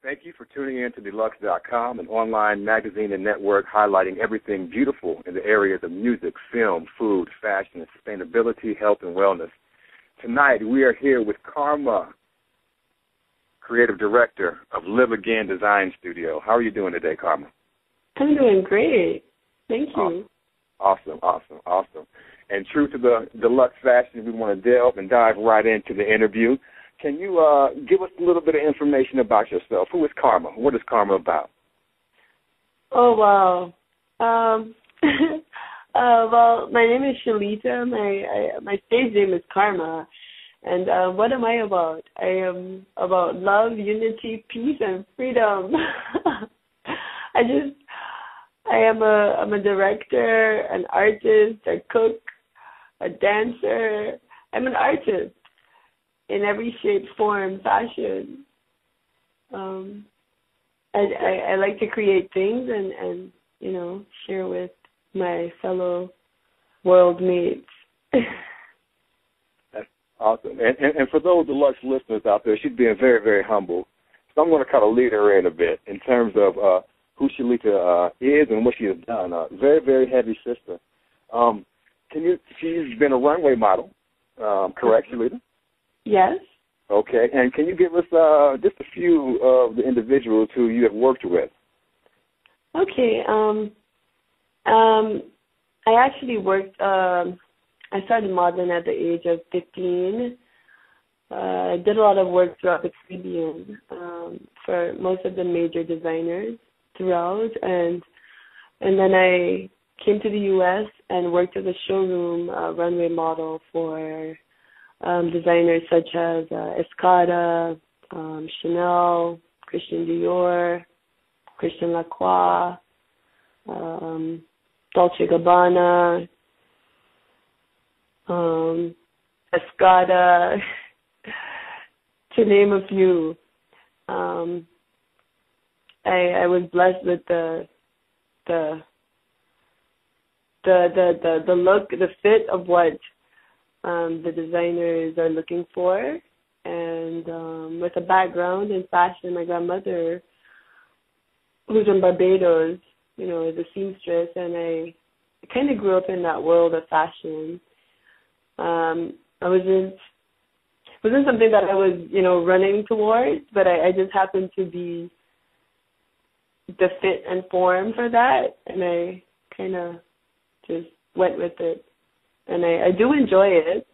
Thank you for tuning in to Dluxs.com, an online magazine and network highlighting everything beautiful in the areas of music, film, food, fashion, and sustainability, health, and wellness. Tonight, we are here with Karma, Creative Director of Live Again Design Studio. How are you doing today, Karma? I'm doing great. Thank you. Awesome. And true to the Dluxs fashion, we want to delve and dive right into the interview. Can you give us a little bit of information about yourself? Who is Karma? What is Karma about? Oh, wow. Well, my name is Shelita. My stage name is Karma. And what am I about? I am about love, unity, peace, and freedom. I'm a director, an artist, a cook, a dancer. I'm an artist in every shape, form, fashion. I like to create things and share with my fellow world mates. That's awesome. And for those Dluxs listeners out there, she's being very, very humble. So I'm going to kind of lead her in a bit in terms of who Shelita is and what she has done. Very, very heavy sister. She's been a runway model, correct, Shelita? Yes. Okay, and can you give us just a few of the individuals who you have worked with? Okay. I actually worked. I started modeling at the age of 15. I did a lot of work throughout the Caribbean for most of the major designers throughout, and then I came to the U.S. and worked as a showroom runway model for designers such as Escada, Chanel, Christian Dior, Christian Lacroix, Dolce Gabbana, Escada, to name a few. I was blessed with the look, the fit of what the designers are looking for, and with a background in fashion, my grandmother, who's in Barbados, is a seamstress, and I kind of grew up in that world of fashion. It wasn't something that I was, running towards, but I just happened to be the fit and form for that, and I kind of just went with it. And I do enjoy it.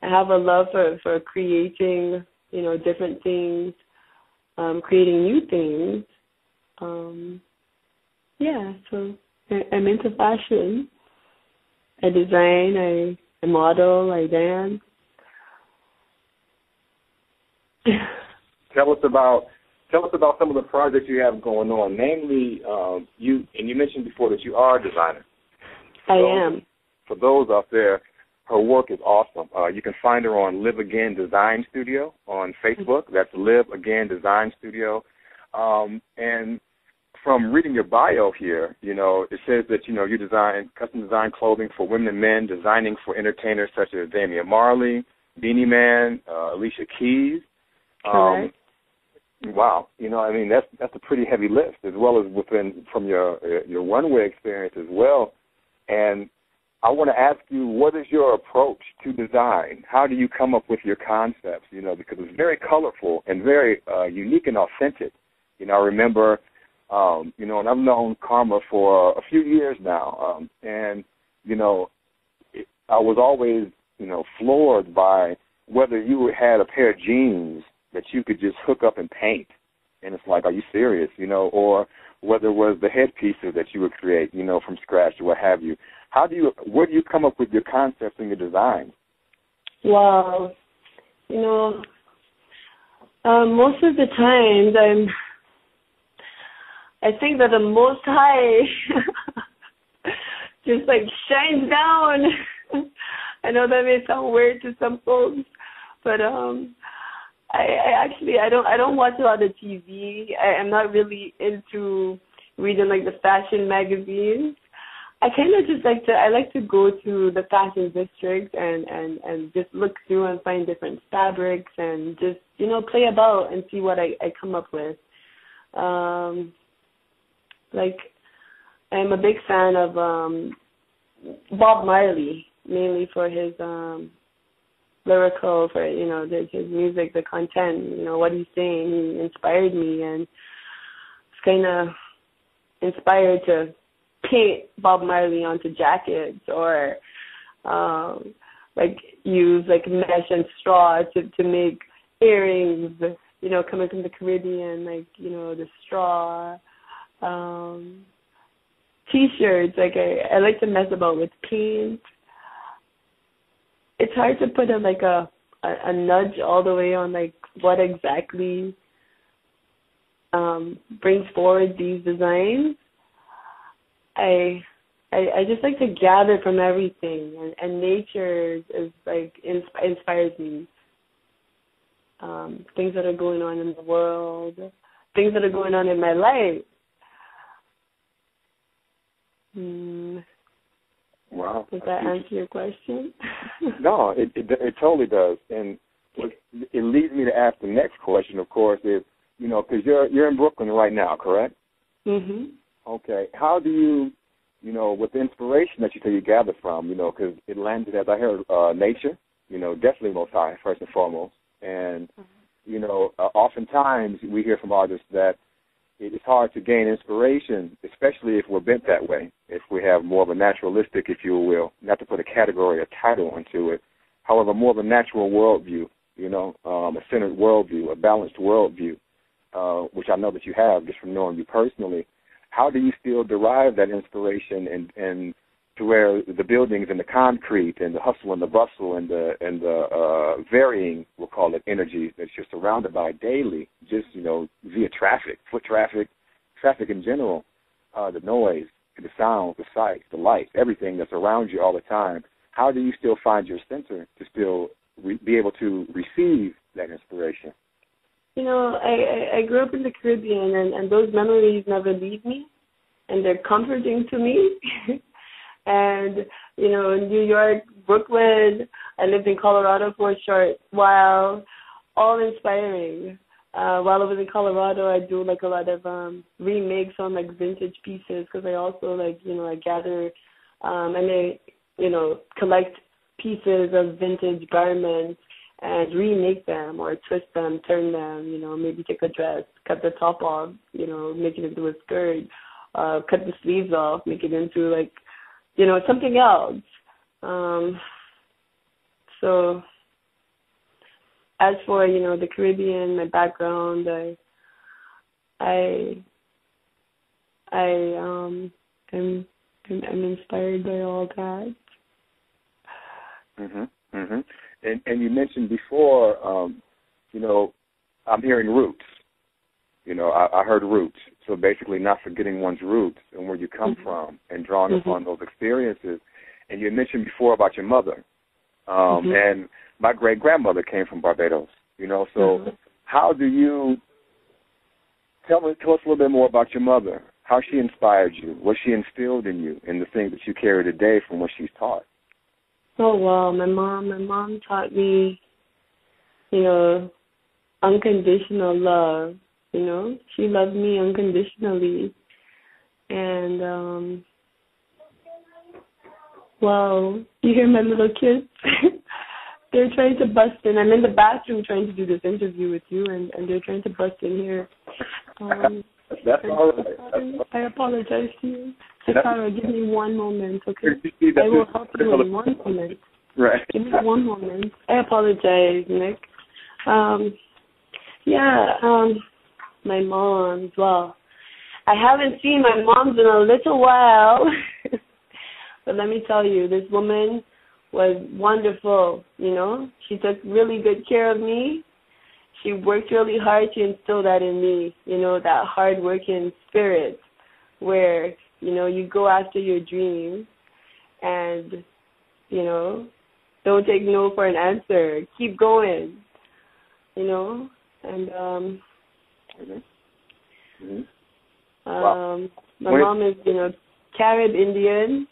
I have a love for creating, different things, creating new things. So I'm into fashion. I design, I model, I dance. Tell us about some of the projects you have going on. Namely, you mentioned before that you are a designer. I am. For those out there, her work is awesome. You can find her on Live Again Design Studio on Facebook. That's Live Again Design Studio. And from reading your bio here, it says that, you design custom design clothing for women and men, designing for entertainers such as Damian Marley, Beanie Man, Alicia Keys. Correct. Wow. That's a pretty heavy list, as well as from your runway experience as well. And I want to ask you, what is your approach to design? How do you come up with your concepts? Because it's very colorful and very unique and authentic. I remember, and I've known Karma for a few years now, and I was always, floored by whether you had a pair of jeans that you could just hook up and paint, and it's like, are you serious? Or whether it was the headpieces that you would create, from scratch or what have you. Where do you come up with your concepts and your designs? Wow. Most of the times I think that the Most High just shines down. I know that may sound weird to some folks, but I don't watch a lot of TV. I'm not really into reading the fashion magazines. I kind of just I like to go to the fashion district and just look through and find different fabrics and just, play about and see what I come up with. Like, I'm a big fan of Bob Marley, mainly for his lyrical, for, his music, the content, what he's saying. He inspired me, and it's kind of inspired to paint Bob Marley onto jackets, or use mesh and straw to make earrings, coming from the Caribbean, the straw, T-shirts. I like to mess about with paint. It's hard to put a nudge all the way on what exactly brings forward these designs. I just like to gather from everything, and nature is inspires me. Things that are going on in the world, things that are going on in my life. Wow. Does that answer your question? No, it totally does, and it leads me to ask the next question. Of course, is because you're in Brooklyn right now, correct? Mhm. Okay. How do you, with the inspiration that you say you gather from, because it landed, as I heard, nature, definitely Most High, first and foremost. And, oftentimes we hear from artists that it is hard to gain inspiration, especially if we're bent that way, if we have more of a naturalistic, if you will, not to put a category, a title onto it, however, more of a natural worldview, a centered worldview, a balanced worldview, which I know that you have just from knowing you personally. How do you still derive that inspiration and to where the buildings and the concrete and the hustle and the bustle and the varying, we'll call it, energies that you're surrounded by daily, just, via traffic, foot traffic in general, the noise, the sounds, the sights, the lights, everything that's around you all the time. How do you still find your center to still be able to receive that inspiration? I grew up in the Caribbean, and those memories never leave me, and they're comforting to me. And, in New York, Brooklyn, I lived in Colorado for a short while, all inspiring. While I was in Colorado, I do, a lot of remakes on, vintage pieces, because I also, I gather and I, collect pieces of vintage garments and remake them or twist them, turn them, maybe take a dress, cut the top off, make it into a skirt, cut the sleeves off, make it into, something else. So as for, the Caribbean, my background, I'm inspired by all that. Mhm. Mhm. And you mentioned before, I'm hearing roots. I heard roots. So basically not forgetting one's roots and where you come from and drawing upon those experiences. And you mentioned before about your mother. And my great-grandmother came from Barbados, So how do you tell us a little bit more about your mother, how she inspired you, what she instilled in you, and the things that you carry today from what she's taught? Oh, well, my mom taught me, unconditional love. She loved me unconditionally. And, wow, you hear my little kids? They're trying to bust in. I'm in the bathroom trying to do this interview with you, and they're trying to bust in here. That's all right. I apologize to you. Sakara, give me one moment, okay? I will help you in 1 moment. Right. Give me 1 moment. I apologize, Nick. My mom's, well, I haven't seen my mom's in a little while. But let me tell you, this woman was wonderful, She took really good care of me. She worked really hard to instill that in me, that hard-working spirit where, you go after your dreams and, don't take no for an answer. Keep going, and Wow. my mom is, Carib Indian.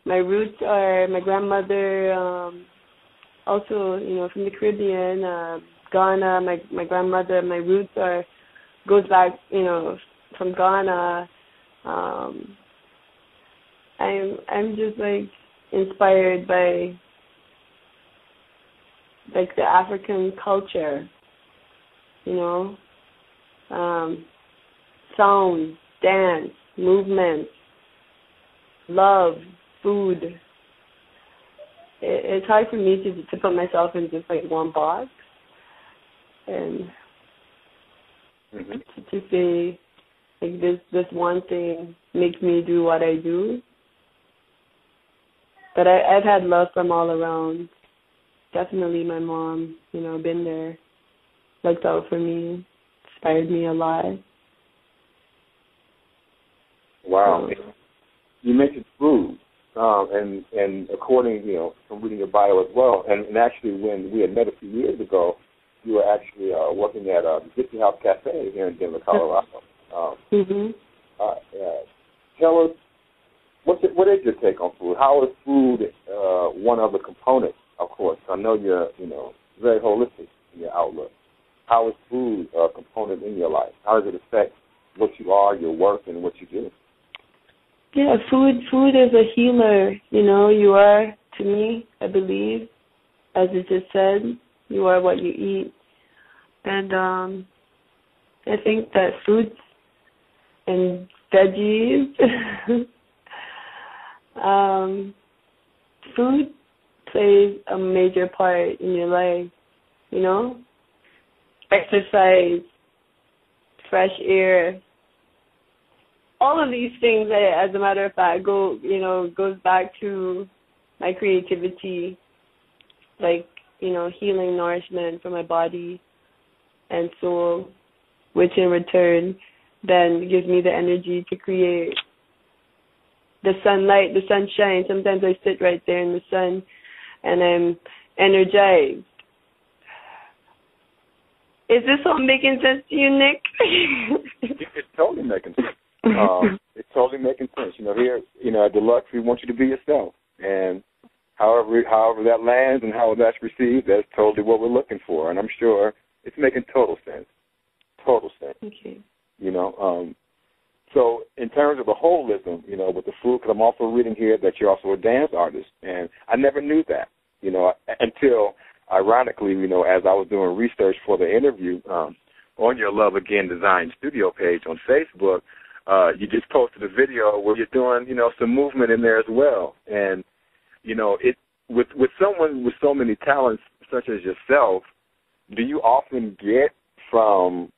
My roots are my grandmother, also, from the Caribbean, Ghana. My grandmother, my roots goes back, from Ghana. I'm just like inspired by like the African culture, sound, dance, movement, love, food. It's hard for me to put myself in just like one box and to say like this one thing makes me do what I do. But I've had love from all around. Definitely my mom, been there, looked out for me, inspired me a lot. Wow. You mentioned food, and according, from reading your bio as well, and actually when we had met a few years ago, you were actually working at the Gypsy House Cafe here in Denver, Colorado. Tell us, what is your take on food? How is food one of the components, of course? I know you're, very holistic in your outlook. How is food a component in your life? How does it affect what you are, your work, and what you do? Yeah, food is a healer. You are, to me, I believe, as it just said, you are what you eat. And I think that fruits and veggies, food plays a major part in your life, exercise, fresh air, all of these things, as a matter of fact, goes back to my creativity, like, healing nourishment for my body and soul, which in return then gives me the energy to create. The sunlight, the sunshine, sometimes I sit right there in the sun and I'm energized. Is this all making sense to you, Nick? It's totally making sense. It's totally making sense. Here, at Dluxs, we want you to be yourself. And however that lands and how that's received, that's totally what we're looking for. And I'm sure it's making total sense. Total sense. Okay. So in terms of the holism, with the food, because I'm also reading here that you're also a dance artist. And I never knew that, until, ironically, as I was doing research for the interview, on your Love Again Design Studio page on Facebook, you just posted a video where you're doing, some movement in there as well. And, with someone with so many talents such as yourself, do you often get from,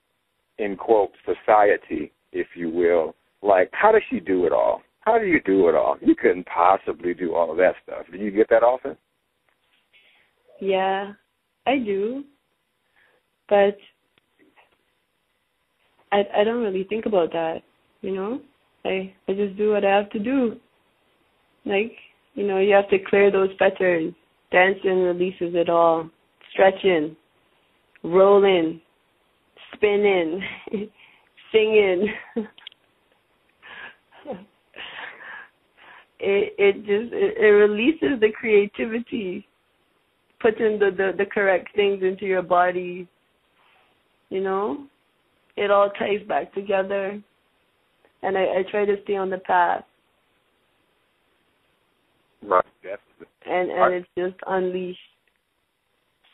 in quote, society, if you will, like, how does she do it all? How do you do it all? You couldn't possibly do all of that stuff. Do you get that often? Yeah, I do. But I don't really think about that, I just do what I have to do. Like, you have to clear those fetters. Dancing releases it all. Stretching, rolling, spinning, singing. It releases the creativity, putting the correct things into your body. It all ties back together, and I try to stay on the path. Right, definitely. And it's just unleashed.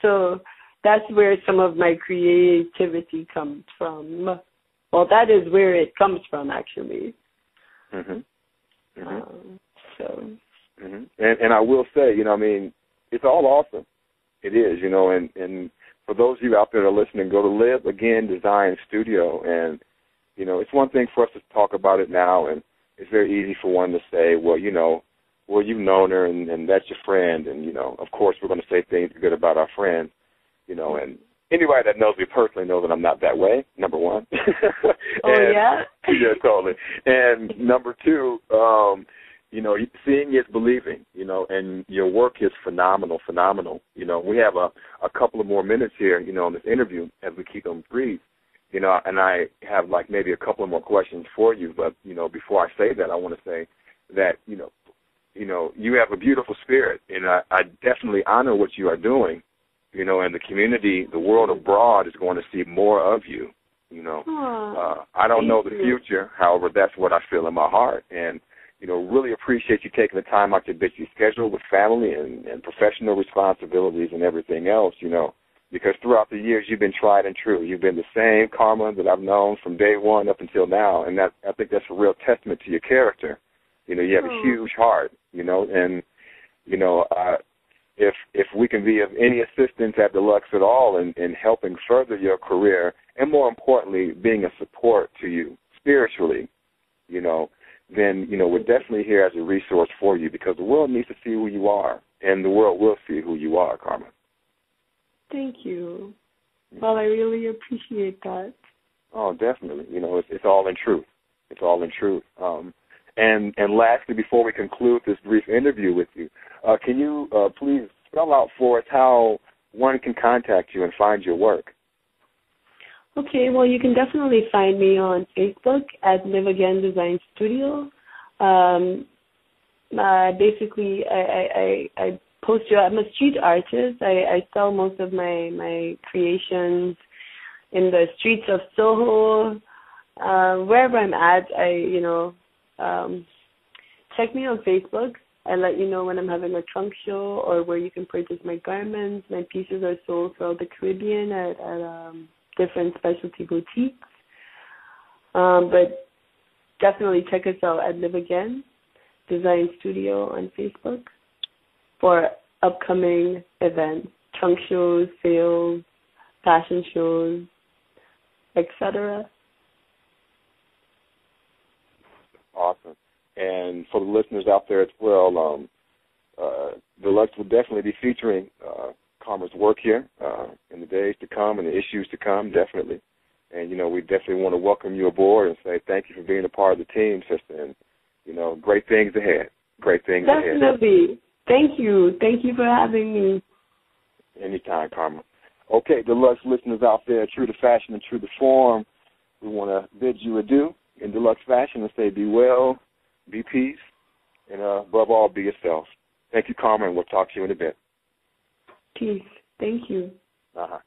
So that's where some of my creativity comes from. Well, that is where it comes from, actually. And I will say, it's all awesome. It is, and for those of you out there that are listening, go to Live Again Design Studio, and, it's one thing for us to talk about it now, and it's very easy for one to say, well, you've known her, and that's your friend, and, of course we're going to say things good about our friends, and anybody that knows me personally knows that I'm not that way, number one. Yeah? Yeah, totally. And number two, seeing is believing, and your work is phenomenal. We have a couple of more minutes here, in this interview as we keep them brief, and I have maybe a couple of more questions for you, but, before I say that, I want to say that, you have a beautiful spirit, and I definitely honor what you are doing, and the community, the world abroad is going to see more of you, I don't know the future, however, that's what I feel in my heart, and, really appreciate you taking the time out your busy schedule with family and professional responsibilities and everything else, because throughout the years you've been tried and true. You've been the same Karma that I've known from day one up until now, and I think that's a real testament to your character. You have a huge heart, and, if we can be of any assistance at Dluxs at all in helping further your career, and more importantly, being a support to you spiritually, then, we're definitely here as a resource for you, because the world needs to see who you are, and the world will see who you are, Karma. Thank you. Well, I really appreciate that. Oh, definitely. It's all in truth. It's all in truth. And lastly, before we conclude this brief interview with you, can you please spell out for us how one can contact you and find your work? Okay, well, you can definitely find me on Facebook at Live Again Design Studio. Basically, I post I'm a street artist. I sell most of my creations in the streets of Soho. Wherever I'm at, check me on Facebook. I let you know when I'm having a trunk show or where you can purchase my garments. My pieces are sold throughout the Caribbean at different specialty boutiques. But definitely check us out at Live Again Design Studio on Facebook for upcoming events, trunk shows, sales, fashion shows, etc. Awesome. And for the listeners out there as well, Dluxs will definitely be featuring Karma's work here in the days to come and the issues to come, definitely. And, we definitely want to welcome you aboard and say thank you for being a part of the team, sister. And, great things ahead. Great things ahead. Definitely. Thank you. Thank you for having me. Anytime, Karma. Okay, Dluxs listeners out there, true to fashion and true to form, we want to bid you adieu in Dluxs fashion and say be well, be peace, and above all, be yourself. Thank you, Karma, and we'll talk to you in a bit. Peace. Thank you. Uh-huh.